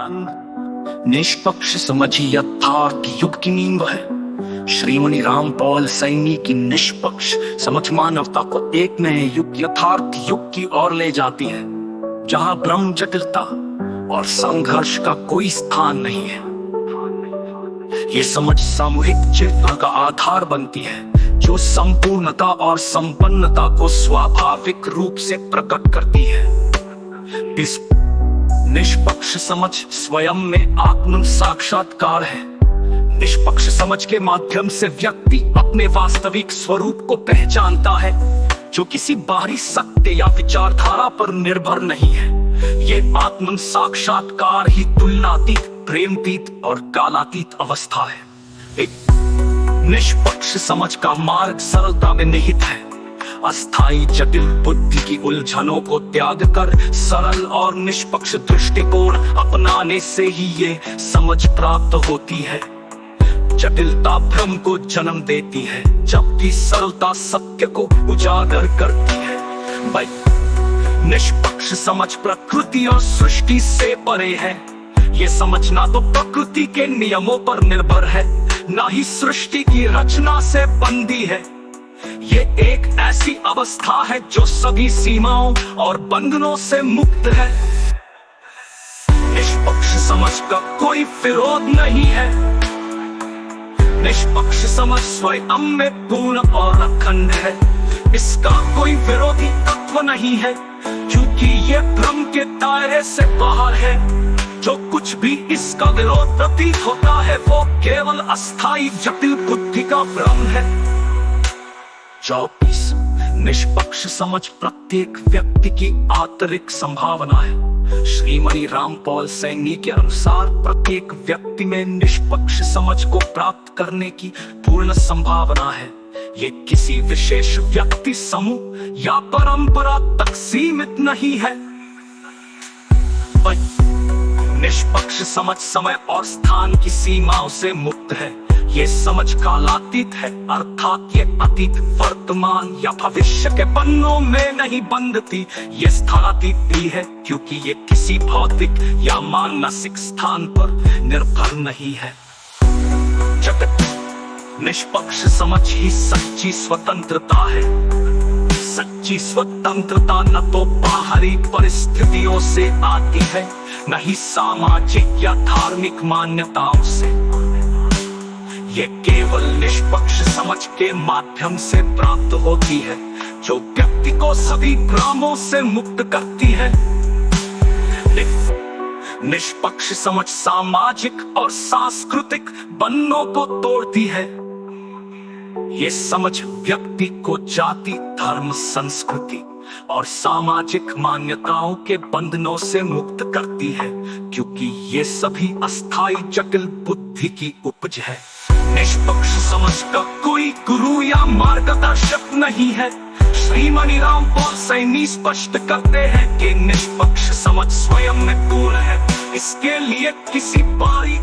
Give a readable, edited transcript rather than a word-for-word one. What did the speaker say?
निष्पक्ष समझ यथार्थ युग की नींव है। श्रीमणि रामपाल सैनी की निष्पक्ष समझ मानवता को एक नए युग यथार्थ युग की ओर ले जाती है, जहां भ्रम, जटिलता और संघर्ष का कोई स्थान नहीं है। ये समझ सामूहिक चेतना का आधार बनती है, जो संपूर्णता और संपन्नता को स्वाभाविक रूप से प्रकट करती है। इस निष्पक्ष समझ स्वयं में आत्म साक्षात्कार है। निष्पक्ष समझ के माध्यम से व्यक्ति अपने वास्तविक स्वरूप को पहचानता है, जो किसी बाहरी सत्य या विचारधारा पर निर्भर नहीं है। ये आत्म साक्षात्कार ही तुलनातीत, प्रेमतीत और कालातीत अवस्था है। एक निष्पक्ष समझ का मार्ग सरलता में निहित है। अस्थायी जटिल बुद्धि की उलझनों को त्याग कर सरल और निष्पक्ष दृष्टिकोण अपनाने से ही ये समझ प्राप्त होती है। जटिलता भ्रम को जन्म देती है, जबकि सरलता सत्य को उजागर करती है। निष्पक्ष समझ प्रकृति और सृष्टि से परे है। ये समझ ना तो प्रकृति के नियमों पर निर्भर है, ना ही सृष्टि की रचना से बंधी है। ये एक ऐसी अवस्था है जो सभी सीमाओं और बंधनों से मुक्त है। निष्पक्ष समझ का कोई विरोध नहीं है। निष्पक्ष समझ स्वयं में पूर्ण और अखंड है। इसका कोई विरोधी तत्व नहीं है, क्योंकि ये भ्रम के दायरे से बाहर है। जो कुछ भी इसका विरोध प्रतीत होता है, वो केवल अस्थायी जटिल बुद्धि का भ्रम है। 24 निष्पक्ष समझ प्रत्येक व्यक्ति की आंतरिक संभावना है। श्रीमणि रामपाल सैनी के अनुसार प्रत्येक व्यक्ति में निष्पक्ष समझ को प्राप्त करने की पूर्ण संभावना है। ये किसी विशेष व्यक्ति समूह या परंपरा तक सीमित नहीं है। निष्पक्ष समझ समय और स्थान की सीमाओं से मुक्त है। ये समझ कालातीत है, अर्थात ये अतीत, वर्तमान या भविष्य के पन्नों में नहीं बंधती। ये स्थानातीत भी है, क्योंकि ये किसी भौतिक या मानसिक स्थान पर निर्भर नहीं है। जगत निष्पक्ष समझ ही सच्ची स्वतंत्रता है। सच्ची स्वतंत्रता न तो बाहरी परिस्थितियों से आती है, न ही सामाजिक या धार्मिक मान्यताओं से। ये केवल निष्पक्ष समझ के माध्यम से प्राप्त होती है, जो व्यक्ति को सभी भ्रमों से मुक्त करती है। निष्पक्ष समझ सामाजिक और सांस्कृतिक बंधनों को तोड़ती है। ये समझ व्यक्ति को जाति, धर्म, संस्कृति और सामाजिक मान्यताओं के बंधनों से मुक्त करती है, क्योंकि ये सभी अस्थायी जटिल बुद्धि की उपज है। निष्पक्ष समझ का कोई गुरु या मार्गदर्शक नहीं है। श्रीमणि रामपाल सैनी स्पष्ट करते हैं कि निष्पक्ष समझ स्वयं में पूर्ण है। इसके लिए किसी बाहरी